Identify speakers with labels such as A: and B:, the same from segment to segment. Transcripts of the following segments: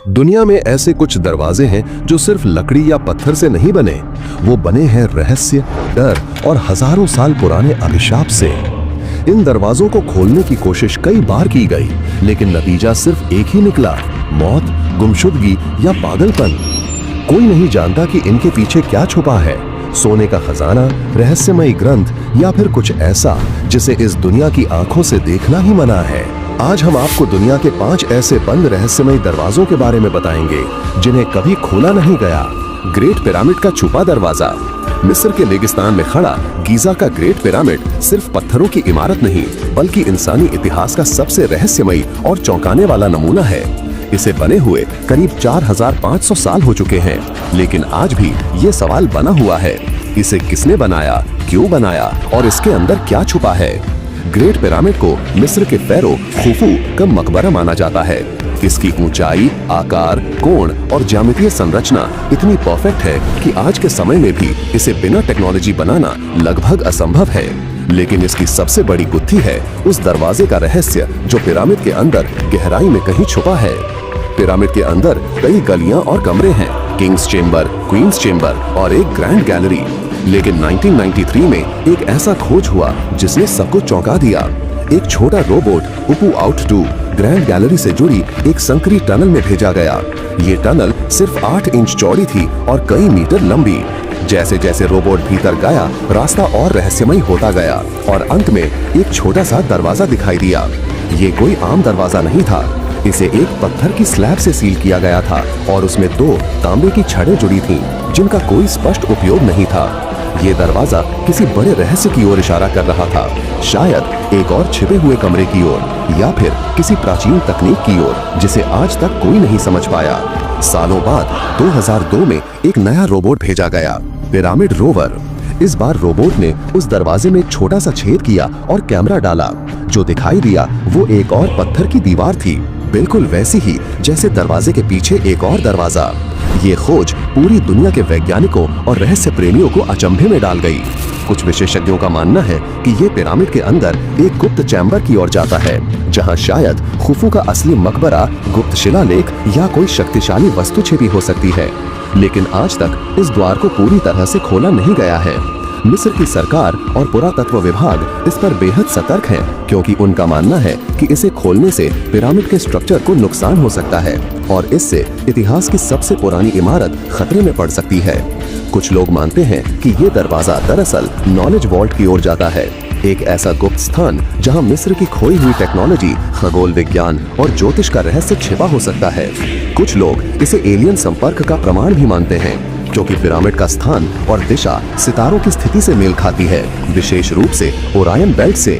A: दुनिया में ऐसे कुछ दरवाजे हैं जो सिर्फ लकड़ी या पत्थर से नहीं बने, वो बने हैं रहस्य, डर और हजारों साल पुराने अभिशाप से। इन दरवाजों को खोलने की कोशिश कई बार की गई, लेकिन नतीजा सिर्फ एक ही निकला, मौत, गुमशुदगी या पागलपन। कोई नहीं जानता कि इनके पीछे क्या छुपा है, सोने का खजाना, रहस्यमयी ग्रंथ या फिर कुछ ऐसा जिसे इस दुनिया की आंखों से देखना ही मना है। आज हम आपको दुनिया के 5 ऐसे बंद रहस्यमयी दरवाजों के बारे में बताएंगे जिन्हें कभी खोला नहीं गया। ग्रेट पिरामिड का छुपा दरवाजा। मिस्र के रेगिस्तान में खड़ा गीजा का ग्रेट पिरामिड सिर्फ पत्थरों की इमारत नहीं, बल्कि इंसानी इतिहास का सबसे रहस्यमयी और चौंकाने वाला नमूना है। इसे बने हुए करीब 4500 साल हो चुके हैं, लेकिन आज भी ये सवाल बना हुआ है, इसे किसने बनाया, क्यों बनाया और इसके अंदर क्या छुपा है। ग्रेट पिरामिड को मिस्र के फेरो खुफू का मकबरा माना जाता है। इसकी ऊंचाई, आकार, कोण और ज्यामितीय संरचना इतनी परफेक्ट है कि आज के समय में भी इसे बिना टेक्नोलॉजी बनाना लगभग असंभव है। लेकिन इसकी सबसे बड़ी गुत्थी है उस दरवाजे का रहस्य जो पिरामिड के अंदर गहराई में कहीं छुपा है। पिरामिड के अंदर कई गलियां और कमरे हैं, किंग्स चेम्बर, क्वींस चेम्बर और एक ग्रैंड गैलरी। लेकिन 1993 में एक ऐसा खोज हुआ जिसने सबको चौंका दिया। एक छोटा रोबोट उपू आउट 2 ग्रैंड गैलरी से जुड़ी एक संकरी टनल में भेजा गया। ये टनल सिर्फ 8 इंच चौड़ी थी और कई मीटर लंबी। जैसे जैसे रोबोट भीतर गया, रास्ता और रहस्यमयी होता गया और अंत में एक छोटा सा दरवाजा दिखाई दिया। ये कोई आम दरवाजा नहीं था, इसे एक पत्थर की स्लैब से सील किया गया था और उसमें 2 तांबे की छड़ें जुड़ी थीं, जिनका कोई स्पष्ट उपयोग नहीं था। ये दरवाजा किसी बड़े रहस्य की ओर इशारा कर रहा था, शायद एक और छिपे हुए कमरे की ओर या फिर किसी प्राचीन तकनीक की ओर जिसे आज तक कोई नहीं समझ पाया। सालों बाद 2002 में एक नया रोबोट भेजा गया, पिरामिड रोवर। इस बार रोबोट ने उस दरवाजे में एक छोटा सा छेद किया और कैमरा डाला। जो दिखाई दिया वो एक और पत्थर की दीवार थी, बिल्कुल वैसी ही जैसे दरवाजे के पीछे एक और दरवाजा। ये खोज पूरी दुनिया के वैज्ञानिकों और रहस्य प्रेमियों को अचंभे में डाल गई। कुछ विशेषज्ञों का मानना है कि ये पिरामिड के अंदर एक गुप्त चैम्बर की ओर जाता है, जहां शायद खुफू का असली मकबरा, गुप्त शिलालेख या कोई शक्तिशाली वस्तु छिपी हो सकती है। लेकिन आज तक इस द्वार को पूरी तरह से खोला नहीं गया है। मिस्र की सरकार और पुरातत्व विभाग इस पर बेहद सतर्क हैं, क्योंकि उनका मानना है कि इसे खोलने से पिरामिड के स्ट्रक्चर को नुकसान हो सकता है और इससे इतिहास की सबसे पुरानी इमारत खतरे में पड़ सकती है। कुछ लोग मानते हैं कि ये दरवाजा दरअसल नॉलेज वॉल्ट की ओर जाता है, एक ऐसा गुप्त स्थान जहां मिस्र की खोई हुई टेक्नोलॉजी, खगोल विज्ञान और ज्योतिष का रहस्य छिपा हो सकता है। कुछ लोग इसे एलियन संपर्क का प्रमाण भी मानते हैं, क्योंकि पिरामिड का स्थान और दिशा सितारों की स्थिति से मेल खाती है, विशेष रूप से ओरायन बेल्ट से।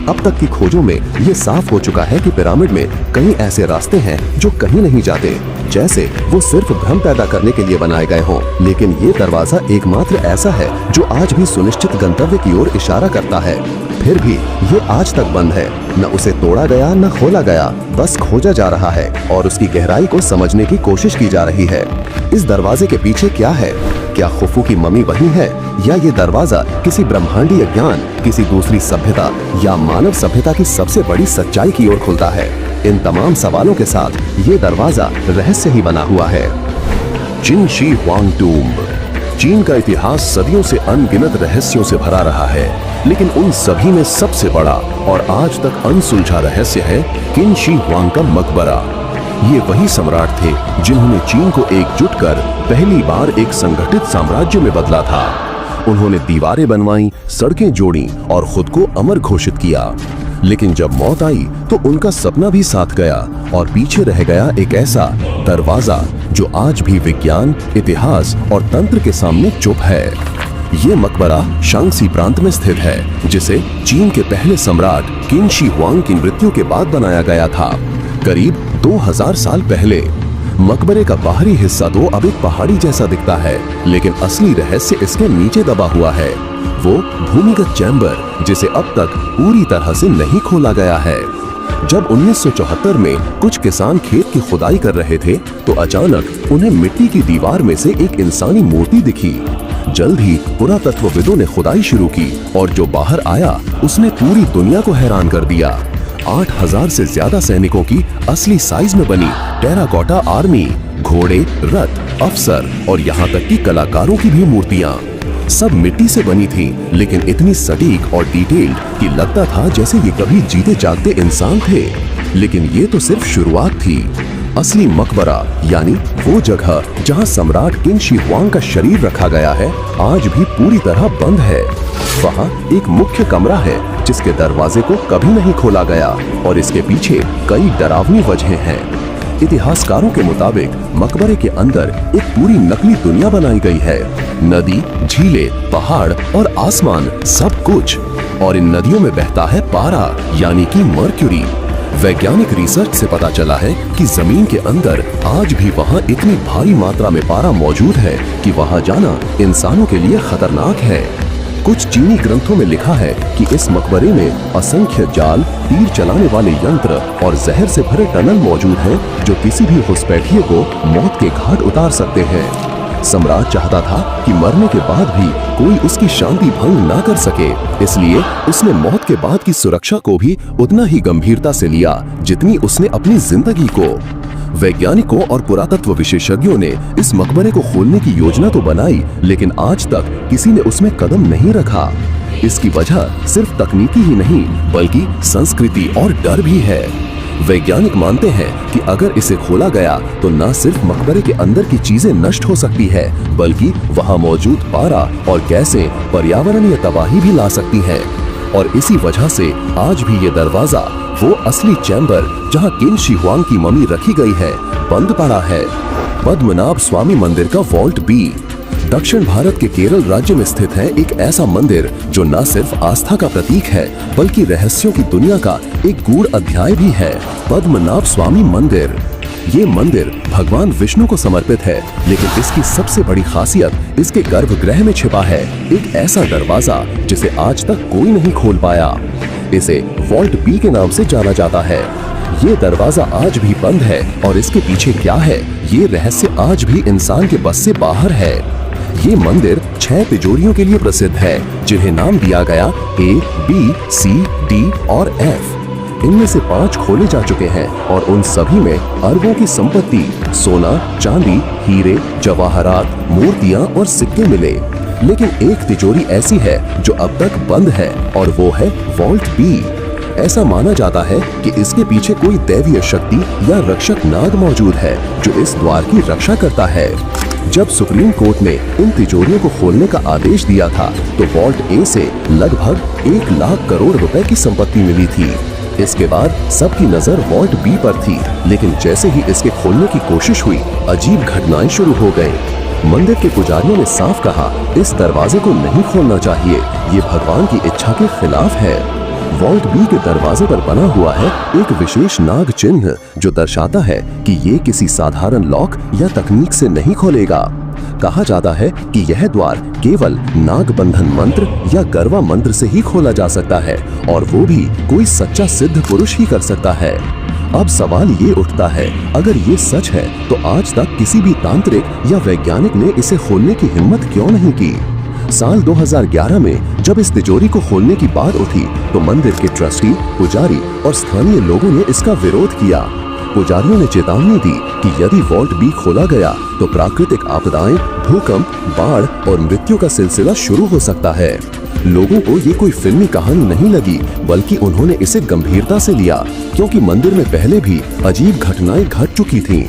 A: अब तक की खोजों में ये साफ हो चुका है कि पिरामिड में कई ऐसे रास्ते हैं जो कहीं नहीं जाते, जैसे वो सिर्फ भ्रम पैदा करने के लिए बनाए गए हों। लेकिन ये दरवाजा एकमात्र ऐसा है जो आज भी सुनिश्चित गंतव्य की ओर इशारा करता है। फिर भी ये आज तक बंद है, न उसे तोड़ा गया न खोला गया, बस खोजा जा रहा है और उसकी गहराई को समझने की कोशिश की जा रही है। इस दरवाजे के पीछे क्या है? क्या खुफू की मम्मी वही है, या ये दरवाजा किसी ब्रह्मांडीय ज्ञान, किसी दूसरी सभ्यता या मानव सभ्यता की सबसे बड़ी सच्चाई की ओर खुलता है? इन तमाम सवालों के साथ ये दरवाजा रहस्य ही बना हुआ है। चिन शी हुआंग टूम्ब। चीन का इतिहास सदियों से अनगिनत रहस्यों से भरा रहा है, लेकिन उन सभी में सबसे बड़ा और आज तक अनसुलझा रहस्य है किन शी हुआंग का मकबरा। ये वही सम्राट थे जिन्होंने चीन को एकजुट कर पहली बार एक संगठित साम्राज्य में बदला था। उन्होंने दीवारें बनवाई, सड़कें जोड़ी और खुद को अमर घोषित किया। लेकिन जब मौत आई तो उनका सपना भी साथ गया और पीछे रह गया एक ऐसा दरवाजा जो आज भी विज्ञान, इतिहास और तंत्र के सामने चुप है। ये मकबरा शांगसी प्रांत में स्थित है, जिसे चीन के पहले सम्राट किन शी हुआंग की मृत्यु के बाद बनाया गया था, करीब 2000 साल पहले। मकबरे का बाहरी हिस्सा तो अब एक पहाड़ी जैसा दिखता है, लेकिन असली रहस्य इसके नीचे दबा हुआ है, वो भूमिगत चैम्बर, जिसे अब तक पूरी तरह से नहीं खोला गया है। जब 1974 में कुछ किसान खेत की खुदाई कर रहे थे तो अचानक उन्हें मिट्टी की दीवार में से एक इंसानी मूर्ति दिखी। जल्द ही पुरातत्वविदों ने खुदाई शुरू की और जो बाहर आया उसने पूरी दुनिया को हैरान कर दिया। 8,000 से ज्यादा सैनिकों की असली साइज में बनी टेराकोटा आर्मी, घोड़े, रथ, अफसर और यहाँ तक कि कलाकारों की भी मूर्तियाँ सब मिट्टी से बनी थी, लेकिन इतनी सटीक और डिटेल्ड कि लगता था जैसे ये कभी जीते जागते इंसान थे। लेकिन ये तो सिर्फ शुरुआत थी। असली मकबरा यानी वो जगह जहां सम्राट किंग शी हुआंग का शरीर रखा गया है, आज भी पूरी तरह बंद है। वहां एक मुख्य कमरा है जिसके दरवाजे को कभी नहीं खोला गया और इसके पीछे कई डरावनी वजहें हैं। इतिहासकारों के मुताबिक मकबरे के अंदर एक पूरी नकली दुनिया बनाई गई है। नदी, झीलें, पहाड़ और आसमान सब कुछ, और इन नदियों में बहता है पारा यानी कि मर्क्यूरी। वैज्ञानिक रिसर्च से पता चला है कि जमीन के अंदर आज भी वहाँ इतनी भारी मात्रा में पारा मौजूद है कि वहाँ जाना इंसानों के लिए खतरनाक है। कुछ चीनी ग्रंथों में लिखा है कि इस मकबरे में असंख्य जाल, तीर चलाने वाले यंत्र और जहर से भरे टनल मौजूद हैं जो किसी भी घुसपैठिए को मौत के घाट उतार सकते हैं। सम्राट चाहता था कि मरने के बाद भी कोई उसकी शांति भंग ना कर सके, इसलिए उसने मौत के बाद की सुरक्षा को भी उतना ही गंभीरता से लिया जितनी उसने अपनी जिंदगी को। वैज्ञानिकों और पुरातत्व विशेषज्ञों ने इस मकबरे को खोलने की योजना तो बनाई, लेकिन आज तक किसी ने उसमें कदम नहीं रखा। इसकी वजह सिर्फ तकनीकी ही नहीं बल्कि संस्कृति और डर भी है। वैज्ञानिक मानते हैं कि अगर इसे खोला गया तो न सिर्फ मकबरे के अंदर की चीजें नष्ट हो सकती है, बल्कि वहां मौजूद पारा और गैसें पर्यावरणीय तबाही भी ला सकती हैं। और इसी वजह से आज भी ये दरवाजा, वो असली चैम्बर जहां किंग शी हुआंग की मम्मी रखी गई है, बंद पड़ा है। पद्मनाभ स्वामी मंदिर का वॉल्ट बी दक्षिण भारत के केरल राज्य में स्थित है एक ऐसा मंदिर जो न सिर्फ आस्था का प्रतीक है बल्कि रहस्यों की दुनिया का एक गूढ़ अध्याय भी है। पद्मनाभ स्वामी मंदिर, ये मंदिर भगवान विष्णु को समर्पित है, लेकिन इसकी सबसे बड़ी खासियत इसके गर्भगृह में छिपा है एक ऐसा दरवाजा जिसे आज तक कोई नहीं खोल पाया। इसे वॉल्ट बी के नाम से जाना जाता है। ये दरवाजा आज भी बंद है और इसके पीछे क्या है, ये रहस्य आज भी इंसान के बस से बाहर है। ये मंदिर 6 तिजोरियों के लिए प्रसिद्ध है जिन्हें नाम दिया गया A, B, C, D और F। इनमें से 5 खोले जा चुके हैं और उन सभी में अरबों की संपत्ति, सोना, चांदी, हीरे, जवाहरात, मूर्तियां और सिक्के मिले। लेकिन एक तिजोरी ऐसी है जो अब तक बंद है और वो है वॉल्ट बी। ऐसा माना जाता है कि इसके पीछे कोई दैवीय शक्ति या रक्षक नाग मौजूद है जो इस द्वार की रक्षा करता है। जब सुप्रीम कोर्ट ने इन तिजोरियों को खोलने का आदेश दिया था तो वॉल्ट ए से लगभग 1 लाख करोड़ रुपए की संपत्ति मिली थी। इसके बाद सबकी नजर वॉल्ट बी पर थी, लेकिन जैसे ही इसके खोलने की कोशिश हुई, अजीब घटनाएं शुरू हो गईं। मंदिर के पुजारियों ने साफ कहा, इस दरवाजे को नहीं खोलना चाहिए, ये भगवान की इच्छा के खिलाफ है। वॉल्ट बी के दरवाजे पर बना हुआ है एक विशेष नाग चिन्ह जो दर्शाता है कि ये किसी साधारण लॉक या तकनीक से नहीं खोलेगा। कहा जाता है कि यह द्वार केवल नाग बंधन मंत्र या गरवा मंत्र से ही खोला जा सकता है और वो भी कोई सच्चा सिद्ध पुरुष ही कर सकता है। अब सवाल ये उठता है, अगर ये सच है तो आज तक किसी भी तांत्रिक या वैज्ञानिक ने इसे खोलने की हिम्मत क्यों नहीं की? साल 2011 में जब इस तिजोरी को खोलने की बात उठी तो मंदिर के ट्रस्टी, पुजारी और स्थानीय लोगों ने इसका विरोध किया। पुजारियों ने चेतावनी दी कि यदि वॉल्ट बी खोला गया तो प्राकृतिक आपदाएं, भूकंप, बाढ़ और मृत्यु का सिलसिला शुरू हो सकता है। लोगों को ये कोई फिल्मी कहानी नहीं लगी, बल्कि उन्होंने इसे गंभीरता से लिया, क्योंकि मंदिर में पहले भी अजीब घटनाएं घट चुकी थीं।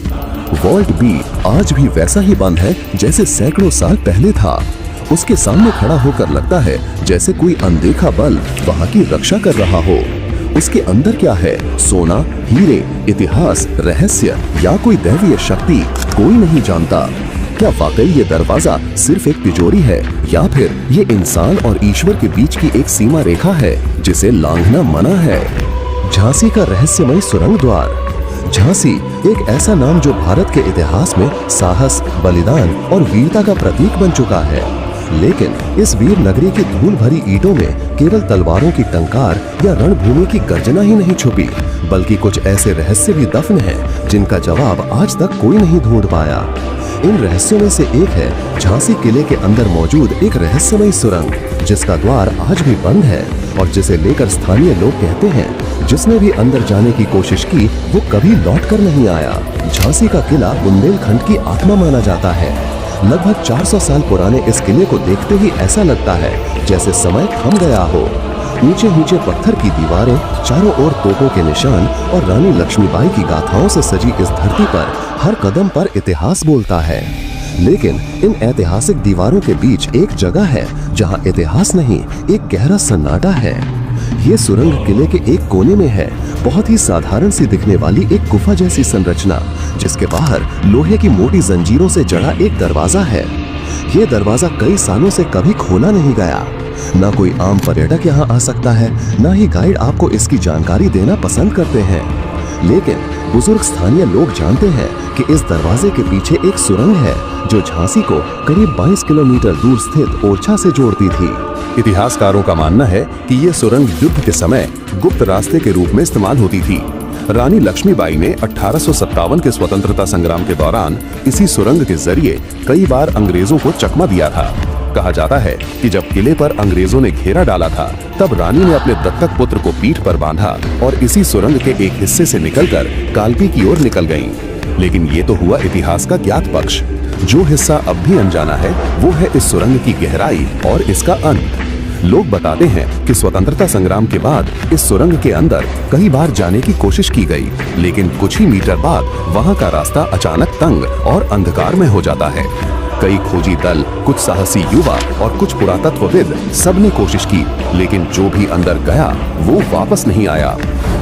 A: वॉल्ट बी आज भी वैसा ही बंद है जैसे सैकड़ों साल पहले था। उसके सामने खड़ा होकर लगता है जैसे कोई अनदेखा बल वहाँ की रक्षा कर रहा हो। उसके अंदर क्या है, सोना, हीरे, इतिहास, रहस्य या कोई दैवीय शक्ति, कोई नहीं जानता। क्या वाकई ये दरवाजा सिर्फ एक तिजोरी है या फिर ये इंसान और ईश्वर के बीच की एक सीमा रेखा है जिसे लांघना मना है? झांसी का रहस्यमय सुरंग द्वार। झांसी एक ऐसा नाम जो भारत के इतिहास में साहस, बलिदान और वीरता का प्रतीक बन चुका है। लेकिन इस वीर नगरी की धूल भरी ईंटों में केवल तलवारों की टंकार या रणभूमि की गर्जना ही नहीं छुपी, बल्कि कुछ ऐसे रहस्य भी दफन हैं जिनका जवाब आज तक कोई नहीं ढूंढ पाया। इन रहस्यों में से एक है झांसी किले के अंदर मौजूद एक रहस्यमय सुरंग, जिसका द्वार आज भी बंद है और जिसे लेकर स्थानीय लोग कहते हैं जिसने भी अंदर जाने की कोशिश की वो कभी लौट कर नहीं आया। झांसी का किला बुंदेलखंड की आत्मा माना जाता है। लगभग 400 साल पुराने इस किले को देखते ही ऐसा लगता है जैसे समय थम गया हो। ऊंचे ऊंचे पत्थर की दीवारें, चारों ओर तोपों के निशान और रानी लक्ष्मीबाई की गाथाओं से सजी इस धरती पर हर कदम पर इतिहास बोलता है। लेकिन इन ऐतिहासिक दीवारों के बीच एक जगह है जहां इतिहास नहीं, एक गहरा सन्नाटा है। ये सुरंग किले के एक कोने में है, बहुत ही साधारण सी दिखने वाली एक गुफा जैसी संरचना, जिसके बाहर लोहे की मोटी जंजीरों से जड़ा एक दरवाजा है। ये दरवाजा कई सालों से कभी खोला नहीं गया। ना कोई आम पर्यटक यहाँ आ सकता है, ना ही गाइड आपको इसकी जानकारी देना पसंद करते हैं। लेकिन बुजुर्ग स्थानीय लोग जानते हैं कि इस दरवाजे के पीछे एक सुरंग है जो झांसी को करीब 22 किलोमीटर दूर स्थित ओरछा से जोड़ती थी। इतिहासकारों का मानना है कि ये सुरंग युद्ध के समय गुप्त रास्ते के रूप में इस्तेमाल होती थी। रानी लक्ष्मीबाई ने 1857 के स्वतंत्रता संग्राम के दौरान इसी सुरंग के जरिए कई बार अंग्रेजों को चकमा दिया था। कहा जाता है कि जब किले पर अंग्रेजों ने घेरा डाला था, तब रानी ने अपने दत्तक पुत्र को पीठ पर बांधा और इसी सुरंग के एक हिस्से से निकलकर कालपी की ओर निकल गईं। लेकिन ये तो हुआ इतिहास का ज्ञात पक्ष। जो हिस्सा अब भी अनजाना है वो है इस सुरंग की गहराई और इसका अंत। लोग बताते हैं कि स्वतंत्रता संग्राम के बाद इस सुरंग के अंदर कई बार जाने की कोशिश की गई, लेकिन कुछ ही मीटर बाद वहां का रास्ता अचानक तंग और अंधकार में हो जाता है। कई खोजी दल, कुछ साहसी युवा और कुछ पुरातत्वविद सबने कोशिश की, लेकिन जो भी अंदर गया वो वापस नहीं आया।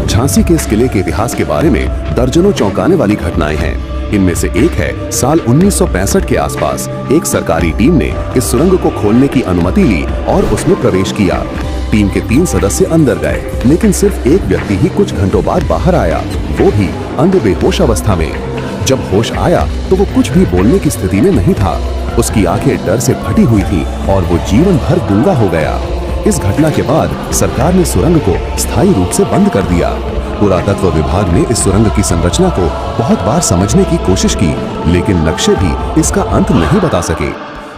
A: झांसी के इस किले के इतिहास के बारे में दर्जनों चौंकाने वाली घटनाएं हैं। इनमें से एक है साल 1965 के आसपास एक सरकारी टीम ने इस सुरंग को खोलने की अनुमति ली और उसमें प्रवेश किया। टीम के 3 सदस्य अंदर गए, लेकिन सिर्फ एक व्यक्ति ही कुछ घंटों बाद बाहर आया, वो भी अंध बेहोश अवस्था में। जब होश आया तो वो कुछ भी बोलने की स्थिति में नहीं था। उसकी आंखें डर से फटी हुई थी और वो जीवन भर गूंगा हो गया। इस घटना के बाद सरकार ने सुरंग को स्थायी रूप से बंद कर दिया। पुरातत्व विभाग ने इस सुरंग की संरचना को बहुत बार समझने की कोशिश की, लेकिन नक्शे भी इसका अंत नहीं बता सके।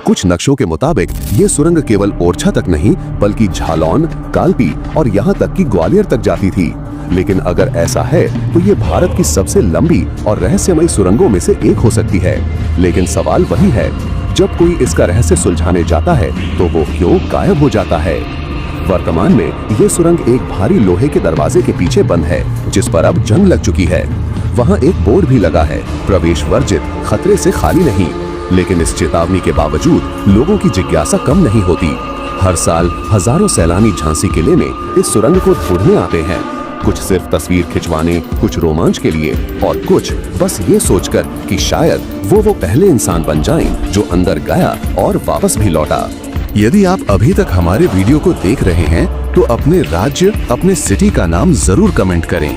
A: कुछ नक्शों के मुताबिक ये सुरंग केवल ओरछा तक नहीं बल्कि झालौन, कालपी और यहाँ तक कि ग्वालियर तक जाती थी। लेकिन अगर ऐसा है तो ये भारत की सबसे लंबी और रहस्यमयी सुरंगों में से एक हो सकती है। लेकिन सवाल वही है, जब कोई इसका रहस्य सुलझाने जाता है तो वो क्यों गायब हो जाता है। वर्तमान में ये सुरंग एक भारी लोहे के दरवाजे के पीछे बंद है, जिस पर अब जंग लग चुकी है। वहाँ एक बोर्ड भी लगा है, प्रवेश वर्जित, खतरे से खाली नहीं। लेकिन इस चेतावनी के बावजूद लोगों की जिज्ञासा कम नहीं होती। हर साल हजारों सैलानी झांसी किले में इस सुरंग को ढूंढने आते हैं, कुछ सिर्फ तस्वीर खिंचवाने, कुछ रोमांच के लिए और कुछ बस ये सोचकर कि शायद वो पहले इंसान बन जाएं जो अंदर गया और वापस भी लौटा। यदि आप अभी तक हमारे वीडियो को देख रहे हैं तो अपने राज्य, अपने सिटी का नाम जरूर कमेंट करें।